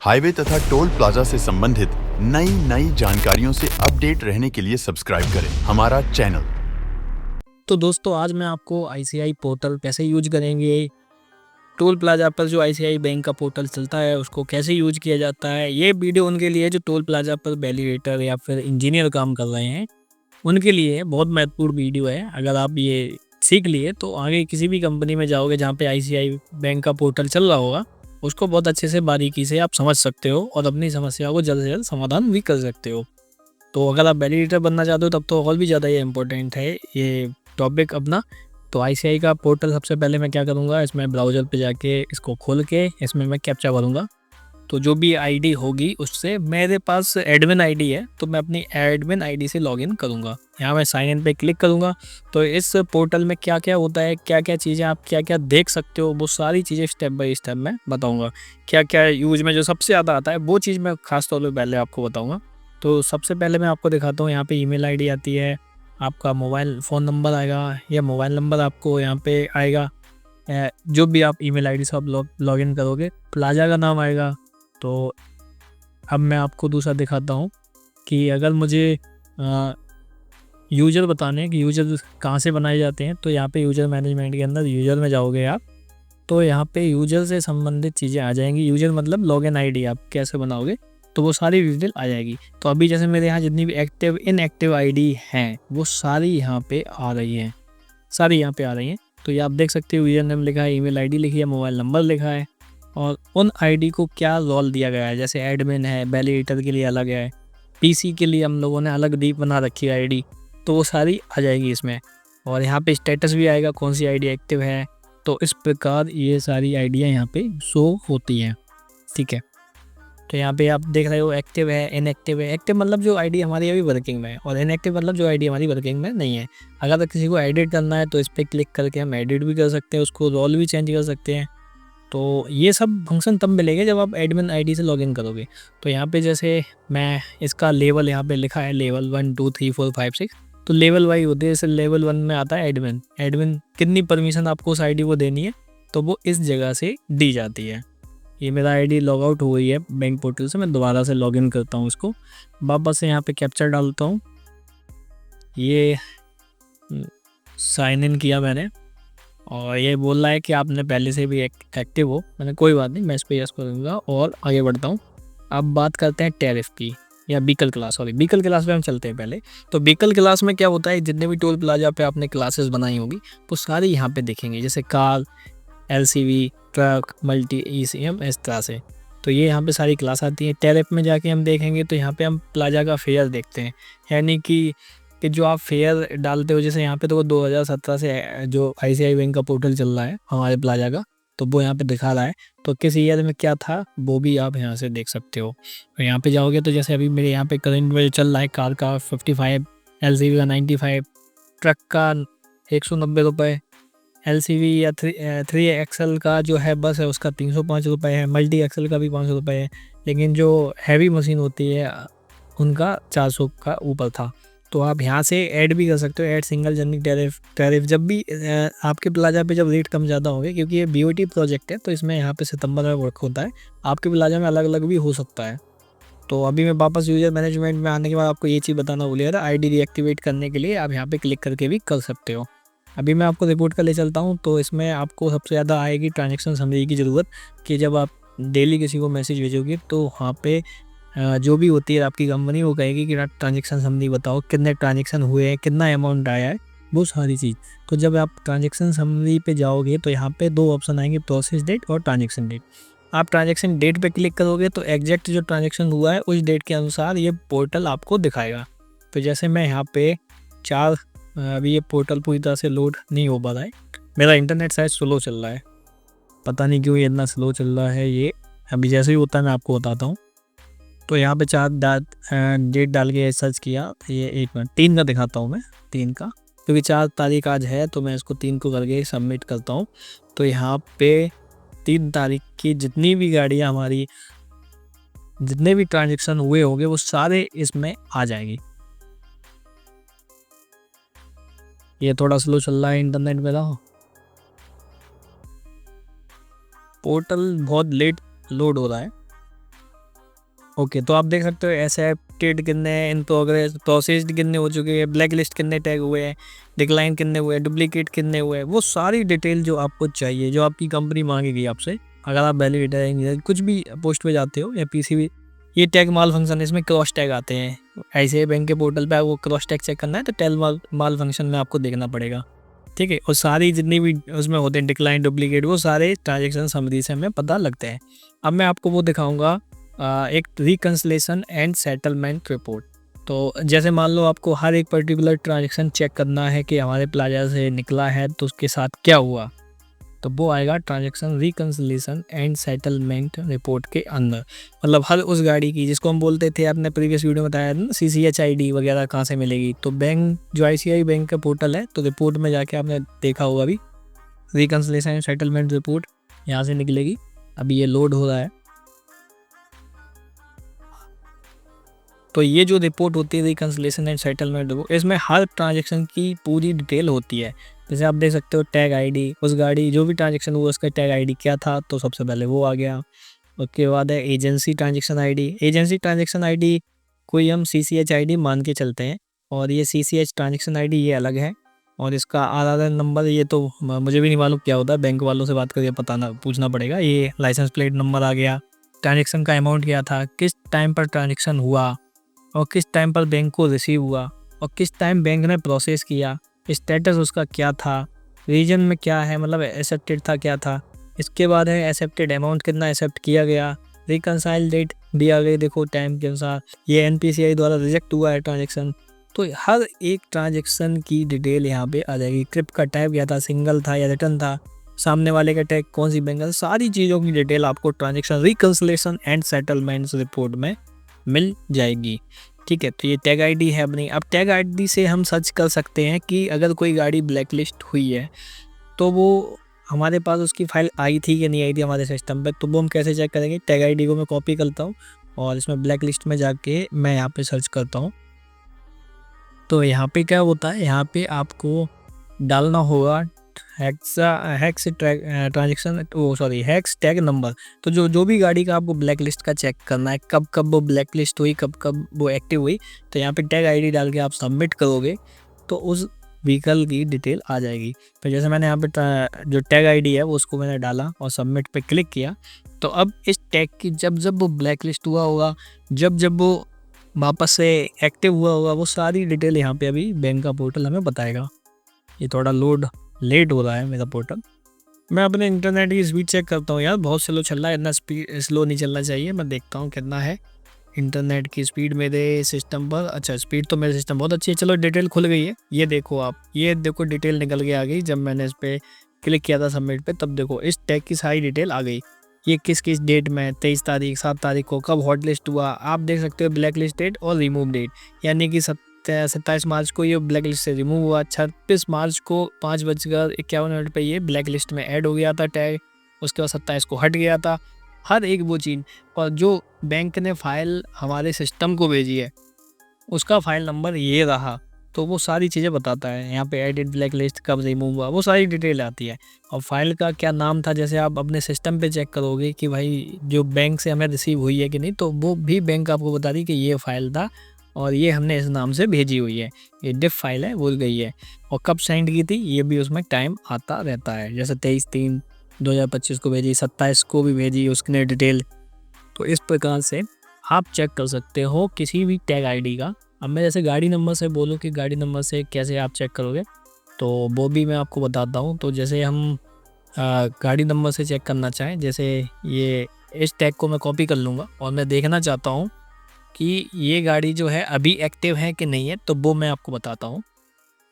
Highway तथा toll plaza से संबंधित नई जानकारियों से अपडेट रहने के लिए सब्सक्राइब करें हमारा चैनल। तो दोस्तों आज मैं आपको आईसीआई पोर्टल कैसे यूज करेंगे, टोल प्लाजा पर जो आईसीआई बैंक का पोर्टल चलता है उसको कैसे यूज किया जाता है, ये वीडियो उनके लिए जो टोल प्लाजा पर वैलिडेटर या फिर इंजीनियर काम कर रहे हैं उनके लिए बहुत महत्वपूर्ण वीडियो है। अगर आप ये सीख लिए तो आगे किसी भी कंपनी में जाओगे जहाँ पे आईसीआई बैंक का पोर्टल चल रहा होगा उसको बहुत अच्छे से बारीकी से आप समझ सकते हो और अपनी समस्या को जल्द से जल्द समाधान भी कर सकते हो। तो अगर आप वैलिडेटर बनना चाहते हो तब तो और भी ज़्यादा ये इम्पोर्टेंट है ये टॉपिक अपना। तो आईसीआई का पोर्टल सबसे पहले मैं क्या करूँगा, इसमें ब्राउज़र पे जाके इसको खोल के इसमें मैं कैप्चा भरूँगा। तो जो भी आईडी होगी उससे मेरे पास एडमिन आईडी है तो मैं अपनी एडमिन आईडी से लॉगिन करूँगा। यहाँ मैं साइन इन पे क्लिक करूँगा। तो इस पोर्टल में क्या क्या होता है, क्या क्या चीज़ें आप क्या क्या देख सकते हो, वो सारी चीज़ें स्टेप बाय स्टेप मैं बताऊँगा। क्या क्या यूज में जो सबसे ज़्यादा आता है वो चीज़ मैं खास तौर पर पहले आपको बताऊँगा। तो सबसे पहले मैं आपको दिखाता हूँ, यहाँ पे ईमेल आईडी आती है, आपका मोबाइल फ़ोन नंबर आएगा या मोबाइल नंबर आपको यहाँ पे आएगा। जो भी आप ईमेल आईडी से आप लॉगिन करोगे, प्लाजा का नाम आएगा। तो अब मैं आपको दूसरा दिखाता हूँ कि अगर मुझे यूज़र बताने हैं कि यूज़र कहाँ से बनाए जाते हैं, तो यहाँ पे यूज़र मैनेजमेंट के अंदर यूज़र में जाओगे आप, तो यहाँ पे यूज़र से संबंधित चीज़ें आ जाएंगी। यूज़र मतलब लॉगिन आईडी आप कैसे बनाओगे तो वो सारी डिटेल आ जाएगी। तो अभी जैसे मेरे यहाँ जितनी भी एक्टिव इनएक्टिव आईडी हैं वो सारी यहाँ पे आ रही हैं, सारी यहाँ पे आ रही हैं। तो ये आप देख सकते हो, यूज़र नेम लिखा है, ईमेल आईडी लिखी है, मोबाइल नंबर लिखा है और उन आईडी को क्या रोल दिया गया है। जैसे एडमिन है, वैलिडेटर के लिए अलग है, पीसी के लिए हम लोगों ने अलग डी बना रखी है आईडी, तो वो सारी आ जाएगी इसमें। और यहाँ पे स्टेटस भी आएगा कौन सी आईडी एक्टिव है। तो इस प्रकार ये सारी आईडियाँ यहाँ पे शो होती हैं, ठीक है। तो यहाँ पे आप देख रहे हो एक्टिव है, इनएक्टिव है। एक्टिव मतलब जो आईडी हमारी अभी वर्किंग में है और इनएक्टिव मतलब जो आईडी हमारी वर्किंग में नहीं है। अगर किसी को एडिट करना है तो इस पर क्लिक करके हम एडिट भी कर सकते हैं, उसको रोल भी चेंज कर सकते हैं। तो ये सब फंक्शन तब मिलेंगे जब आप एडमिन आईडी से लॉगिन करोगे। तो यहाँ पे जैसे मैं इसका लेवल यहाँ पे लिखा है, लेवल 1 2 3 4 5 6, तो लेवल वाइज होते हैं। जैसे लेवल 1 में आता है एडमिन, एडमिन कितनी परमिशन आपको उस आईडी को देनी है तो वो इस जगह से दी जाती है। ये मेरा आईडी लॉग आउट हो गई है बैंक पोर्टल से, मैं दोबारा से लॉगिन करता हूँ इसको, वापस से यहाँ पे कैप्चर डालता हूँ। ये साइन इन किया मैंने और ये बोल रहा है कि आपने पहले से भी एक्टिव हो। मैंने कोई बात नहीं, मैं इस पर यस करूँगा और आगे बढ़ता हूँ। अब बात करते हैं टैरिफ की या vehicle class, sorry vehicle class पे हम चलते हैं पहले। तो व्हीकल क्लास में क्या होता है, जितने भी टोल प्लाजा पे आपने क्लासेस बनाई होगी वो सारी यहाँ पे दिखेंगी, जैसे car, LCV, truck, multi, ECM, इस तरह से। तो ये यहाँ पे सारी क्लास आती है। टैरिफ में जाके हम देखेंगे तो यहाँ पे हम प्लाजा का फेयर देखते हैं, यानी कि जो आप फेयर डालते हो। जैसे यहाँ पे तो वो 2017 से जो आईसीआई बैंक का पोर्टल चल रहा है हमारे प्लाजा का, तो वो यहाँ पे दिखा रहा है। तो किस ईयर में क्या था वो भी आप यहाँ से देख सकते हो। तो यहाँ पे जाओगे तो जैसे अभी मेरे यहाँ पे करंट में चल रहा है, कार का 55, एलसीवी का 95, ट्रक का 190 रुपये, एलसीवी या 3 एक्सल का जो है बस है उसका 305 रुपये है, मल्टी एक्सल का भी 500 रुपये है, लेकिन जो हैवी मशीन होती है उनका 400 का ऊपर था। तो आप यहाँ से ऐड भी कर सकते हो, ऐड सिंगल जर्नी टैरिफ। जब भी आपके प्लाजा पे जब रेट कम ज़्यादा होंगे, क्योंकि ये बीओटी प्रोजेक्ट है तो इसमें यहाँ पे सितंबर में वर्क होता है, आपके प्लाजा में अलग अलग भी हो सकता है। तो अभी मैं वापस यूज़र मैनेजमेंट में आने के बाद आपको ये चीज़ बताना भूल गया था, आईडी रीएक्टिवेट करने के लिए आप यहाँ पे क्लिक करके भी कर सकते हो। अभी मैं आपको रिपोर्ट कर ले चलता हूँ। तो इसमें आपको सबसे ज़्यादा आएगी ट्रांजेक्शन समरी की ज़रूरत, कि जब आप डेली किसी को मैसेज भेजोगे तो वहाँ पे जो भी होती है आपकी कंपनी वो कहेगी कि ट्रांजेक्शन समरी बताओ, कितने ट्रांजेक्शन हुए हैं, कितना अमाउंट आया है, वो सारी चीज़। तो जब आप ट्रांजेक्शन समरी पे जाओगे तो यहाँ पे 2 ऑप्शन आएंगे, प्रोसेस डेट और ट्रांजेक्शन डेट। आप ट्रांजेक्शन डेट पे क्लिक करोगे तो एग्जैक्ट जो ट्रांजेक्शन हुआ है उस डेट के अनुसार ये पोर्टल आपको दिखाएगा। तो जैसे मैं यहाँ पे 4, अभी ये पोर्टल पूरी तरह से लोड नहीं हो पा रहा है, मेरा इंटरनेट शायद स्लो चल रहा है, पता नहीं क्यों ये इतना स्लो चल रहा है। ये अभी जैसे ही होता है मैं आपको बताता हूँ। तो यहाँ पे 4 डेट डाल के सर्च किया, ये 1 मिनट 3 का दिखाता हूँ मैं, 3 का, क्योंकि 4 तारीख आज है तो मैं इसको 3 को करके सबमिट करता हूँ। तो यहाँ पे 3 तारीख की जितनी भी गाड़ियाँ हमारी, जितने भी ट्रांजेक्शन हुए होंगे वो सारे इसमें आ जाएंगी। ये थोड़ा स्लो चल रहा है इंटरनेट मेरा, पोर्टल बहुत लेट लोड हो रहा है। ओके, तो आप देख सकते हो एक्सेप्टेड कितने हैं, इन प्रोग्रेस, प्रोसेस्ड कितने हो चुके हैं, ब्लैक लिस्ट कितने टैग हुए हैं, डिक्लाइन कितने हुए हैं, डुप्लीकेट कितने हुए हैं, वो सारी डिटेल जो आपको चाहिए, जो आपकी कंपनी मांगेगी आपसे। अगर आप वैल्यू डेटा इंजीनियर कुछ भी पोस्ट पे जाते हो या पीसीबी, ये टैग माल फंक्शन, इसमें क्रॉस टैग आते हैं। ऐसे बैंक के पोर्टल पे वो क्रॉस टैग चेक करना है तो टैग माल फंक्शन में आपको देखना पड़ेगा, ठीक है। और सारी जितनी भी उसमें होते हैं डिक्लाइन, डुप्लीकेट, वो सारे ट्रांजेक्शन समरी से हमें पता लगते हैं। अब मैं आपको वो दिखाऊंगा एक रिकन्सलेशन एंड सेटलमेंट रिपोर्ट। तो जैसे मान लो आपको हर एक पर्टिकुलर ट्रांजेक्शन चेक करना है कि हमारे प्लाजा से निकला है तो उसके साथ क्या हुआ, तो वो आएगा transaction reconciliation and settlement report के अंदर। मतलब हर उस गाड़ी की, जिसको हम बोलते थे, आपने प्रीवियस वीडियो में बताया था ना, CCH ID वगैरह कहाँ से मिलेगी, तो बैंक जो ICI बैंक का पोर्टल है, तो रिपोर्ट में जाके आपने देखा होगा अभी रिकन्सलेशन एंड सेटलमेंट रिपोर्ट यहाँ से निकलेगी। अभी ये लोड हो रहा है। तो ये जो रिपोर्ट होती है रिकन्सलेशन एंड सेटलमेंट रिपोर्ट, इसमें हर ट्रांजेक्शन की पूरी डिटेल होती है। जैसे आप देख सकते हो टैग ID, उस गाड़ी जो भी ट्रांजेक्शन हुआ उसका टैग ID क्या था, तो सबसे पहले वो आ गया। उसके बाद है agency transaction ID। Agency transaction ID कोई हम CCH ID मान के चलते हैं, और ये CCH ट्रांजेक्शन ID ये अलग है, और इसका RRN नंबर ये तो मुझे भी नहीं मालूम क्या होता है, बैंक वालों से बात करके पूछना पड़ेगा। ये लाइसेंस प्लेट नंबर आ गया, ट्रांजेक्शन का अमाउंट क्या था, किस टाइम पर ट्रांजेक्शन हुआ, और किस टाइम पर बैंक को रिसीव हुआ, और किस टाइम बैंक ने प्रोसेस किया, स्टेटस उसका क्या था, रीजन में क्या है, मतलब एक्सेप्टेड था क्या था। इसके बाद है एक्सेप्टेड अमाउंट कितना एक्सेप्ट किया गया, रिकनसाइल डेट दिया गया, देखो टाइम के अनुसार, ये NPCI द्वारा रिजेक्ट हुआ है ट्रांजेक्शन। तो हर एक ट्रांजेक्शन की डिटेल यहाँ पे आ जाएगी। क्रिप्ट का टाइप क्या था, सिंगल था या रिटर्न था, सामने वाले का टैग कौन सी बैंक है, सारी चीज़ों की डिटेल आपको transaction reconciliation and settlements report में मिल जाएगी, ठीक है। तो ये टैग ID है अपनी। अब टैग ID से हम सर्च कर सकते हैं कि अगर कोई गाड़ी ब्लैक लिस्ट हुई है तो वो हमारे पास उसकी फ़ाइल आई थी कि नहीं आई थी हमारे सिस्टम पे, तो वो हम कैसे चेक करेंगे। टैग ID को मैं कॉपी करता हूँ और इसमें ब्लैक लिस्ट में जाके मैं यहाँ पे सर्च करता हूँ। तो यहाँ पे क्या होता है, यहाँ पे आपको डालना होगा हैक्स ट्रांजेक्शन, वो सॉरी हैक्स टैग नंबर। तो जो भी गाड़ी का आपको ब्लैक लिस्ट का चेक करना है, कब कब वो ब्लैक लिस्ट हुई, कब कब वो एक्टिव हुई, तो यहाँ पे टैग ID डाल के आप सबमिट करोगे तो उस व्हीकल की डिटेल आ जाएगी। तो जैसे मैंने यहाँ पे जो टैग ID है वो उसको मैंने डाला और सबमिट पे क्लिक किया, तो अब इस टैग की जब जब वो ब्लैक लिस्ट हुआ होगा, जब जब वो वापस से एक्टिव हुआ होगा, वो सारी डिटेल यहाँ पे अभी बैंक का पोर्टल हमें बताएगा। ये थोड़ा लोड लेट हो रहा है मेरा पोर्टल। मैं अपने इंटरनेट की स्पीड चेक करता हूँ यार, बहुत स्लो चल रहा है, इतना स्लो नहीं चलना चाहिए। मैं देखता हूँ कितना है इंटरनेट की स्पीड मेरे सिस्टम पर। अच्छा, स्पीड तो मेरे सिस्टम बहुत अच्छी है। चलो डिटेल खुल गई है, ये देखो आप, ये देखो डिटेल निकल के आ गई। जब मैंने इस पर क्लिक किया था सबमिट पे, तब देखो इस टैग की सारी डिटेल आ गई। ये किस किस डेट में, 23 तारीख, 7 तारीख को कब हॉट लिस्ट हुआ, आप देख सकते हो ब्लैक लिस्ट डेट और रिमूव डेट, यानी कि 27 मार्च को ये ब्लैक लिस्ट से रिमूव हुआ, 26 मार्च को 5:51 पे ये ब्लैक लिस्ट में ऐड हो गया था टैग, उसके बाद 27 को हट गया था। हर एक वो चीज़, और जो बैंक ने फ़ाइल हमारे सिस्टम को भेजी है उसका फ़ाइल नंबर ये रहा, तो वो सारी चीज़ें बताता है। यहाँ पे एडिट ब्लैक लिस्ट कब रिमूव हुआ, वो सारी डिटेल आती है। और फाइल का क्या नाम था, जैसे आप अपने सिस्टम पे चेक करोगे कि भाई जो बैंक से हमें रिसीव हुई है कि नहीं, तो वो भी बैंक आपको बता दी कि ये फ़ाइल था और ये हमने इस नाम से भेजी हुई है, ये डिफ फाइल है, भूल गई है, और कब सेंड की थी ये भी उसमें टाइम आता रहता है। जैसे 23/3/2025 को भेजी, 27 को भी भेजी उसने डिटेल। तो इस प्रकार से आप चेक कर सकते हो किसी भी टैग ID का। अब मैं जैसे गाड़ी नंबर से बोलूँ कि गाड़ी नंबर से कैसे आप चेक करोगे, तो वो भी मैं आपको बताता हूँ। तो जैसे हम गाड़ी नंबर से चेक करना चाहें, जैसे ये इस टैग को मैं कॉपी कर लूँगा और मैं देखना चाहता हूँ कि ये गाड़ी जो है अभी एक्टिव है कि नहीं है, तो वो मैं आपको बताता हूँ।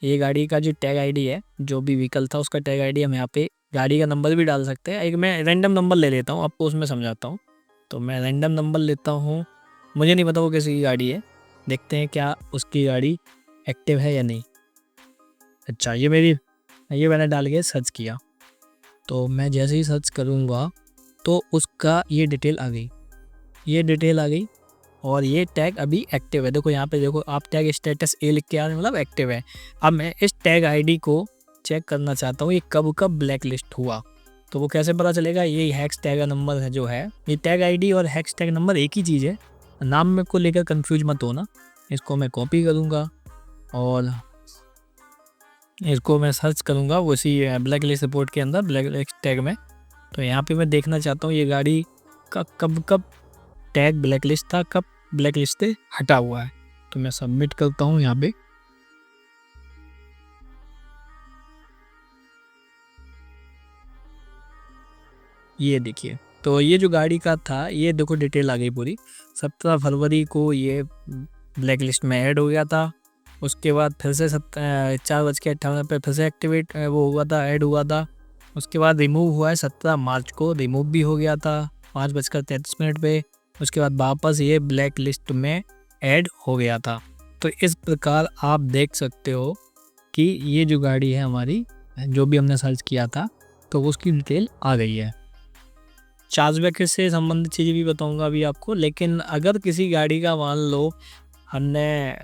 ये गाड़ी का जो टैग ID है, जो भी व्हीकल था उसका टैग ID हम यहाँ पे गाड़ी का नंबर भी डाल सकते हैं। एक मैं रैंडम नंबर ले लेता हूँ, आपको उसमें समझाता हूँ। तो मैं रैंडम नंबर लेता हूँ, मुझे नहीं पता वो किसी की गाड़ी है, देखते हैं क्या उसकी गाड़ी एक्टिव है या नहीं। अच्छा, ये मैंने डाल के सर्च किया, तो मैं जैसे ही सर्च करूँगा तो उसका ये डिटेल आ गई, और ये टैग अभी एक्टिव है। देखो यहाँ पे देखो, आप टैग स्टेटस A लिख के आ रहे हैं, मतलब एक्टिव है। अब मैं इस टैग ID को चेक करना चाहता हूँ, ये कब कब ब्लैक लिस्ट हुआ, तो वो कैसे पता चलेगा। ये हैक्स टैग नंबर है जो है, ये टैग ID और हैक्स टैग नंबर एक ही चीज़ है। नाम में को लेकर कंफ्यूज मत होना। इसको मैं कॉपी करूँगा और इसको मैं सर्च करूँगा उसी ब्लैक लिस्ट रिपोर्ट के अंदर, ब्लैक लिस्ट टैग में। तो यहाँ पे मैं देखना चाहता हूँ ये गाड़ी का कब टैग ब्लैक लिस्ट था, कब ब्लैक लिस्ट से हटा हुआ है। तो मैं सबमिट करता हूँ यहाँ पे। ये देखिए, तो ये जो गाड़ी का था, ये देखो डिटेल आ गई पूरी। 17 फरवरी को ये ब्लैक लिस्ट में ऐड हो गया था। उसके बाद फिर से 4:58 पे फिर से एक्टिवेट वो हुआ था, ऐड हुआ था। उसके बाद रिमूव हुआ है 17 मार्च को, रिमूव भी हो गया था 5:33 पे। उसके बाद वापस ये ब्लैक लिस्ट में ऐड हो गया था। तो इस प्रकार आप देख सकते हो कि ये जो गाड़ी है हमारी, जो भी हमने सर्च किया था, तो उसकी डिटेल आ गई है। चार्जबैक से संबंधित चीज़ें भी बताऊंगा अभी आपको। लेकिन अगर किसी गाड़ी का मान लो हमने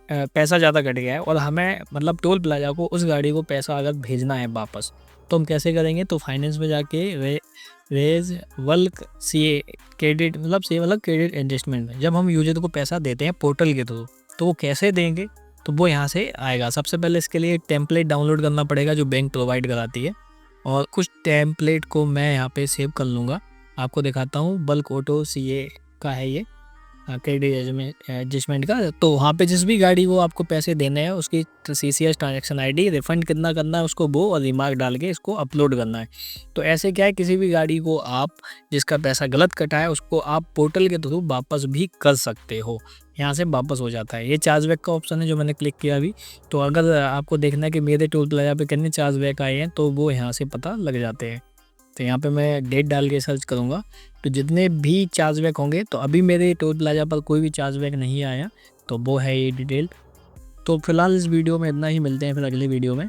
पैसा ज़्यादा कट गया है और हमें मतलब टोल प्लाजा को उस गाड़ी को पैसा अगर भेजना है वापस, तो हम कैसे करेंगे? तो फाइनेंस में जाके रेज वल्क CA क्रेडिट, मतलब CA मतलब क्रेडिट एडजस्टमेंट में जब हम यूजर को पैसा देते हैं पोर्टल के थ्रू, तो वो कैसे देंगे? तो वो यहाँ से आएगा। सबसे पहले इसके लिए टेम्पलेट डाउनलोड करना पड़ेगा जो बैंक प्रोवाइड कराती है, और कुछ टेम्पलेट को मैं यहाँ पे सेव कर लूँगा, आपको दिखाता हूँ। बल्क ऑटो CA का है ये क्रेडिट एडजस्टमेंट का। तो वहाँ पे जिस भी गाड़ी को आपको पैसे देने हैं उसकी CCS ट्रांजैक्शन ID, रिफंड कितना करना है उसको वो, और रिमार्क डाल के इसको अपलोड करना है। तो ऐसे क्या है, किसी भी गाड़ी को आप जिसका पैसा गलत कटा है उसको आप पोर्टल के थ्रू वापस भी कर सकते हो, यहाँ से वापस हो जाता है। ये चार्जबैक का ऑप्शन है जो मैंने क्लिक किया अभी। तो अगर आपको देखना है कि मेरे टोल प्लाजा पे कितने चार्जबैक आए हैं, तो वो यहाँ से पता लग जाते हैं। तो यहाँ पे मैं डेट डाल के सर्च करूँगा, तो जितने भी चार्जबैक होंगे, तो अभी मेरे टोल प्लाजा पर कोई भी चार्जबैक नहीं आया, तो वो है ये डिटेल। तो फिलहाल इस वीडियो में इतना ही, मिलते हैं फिर अगले वीडियो में।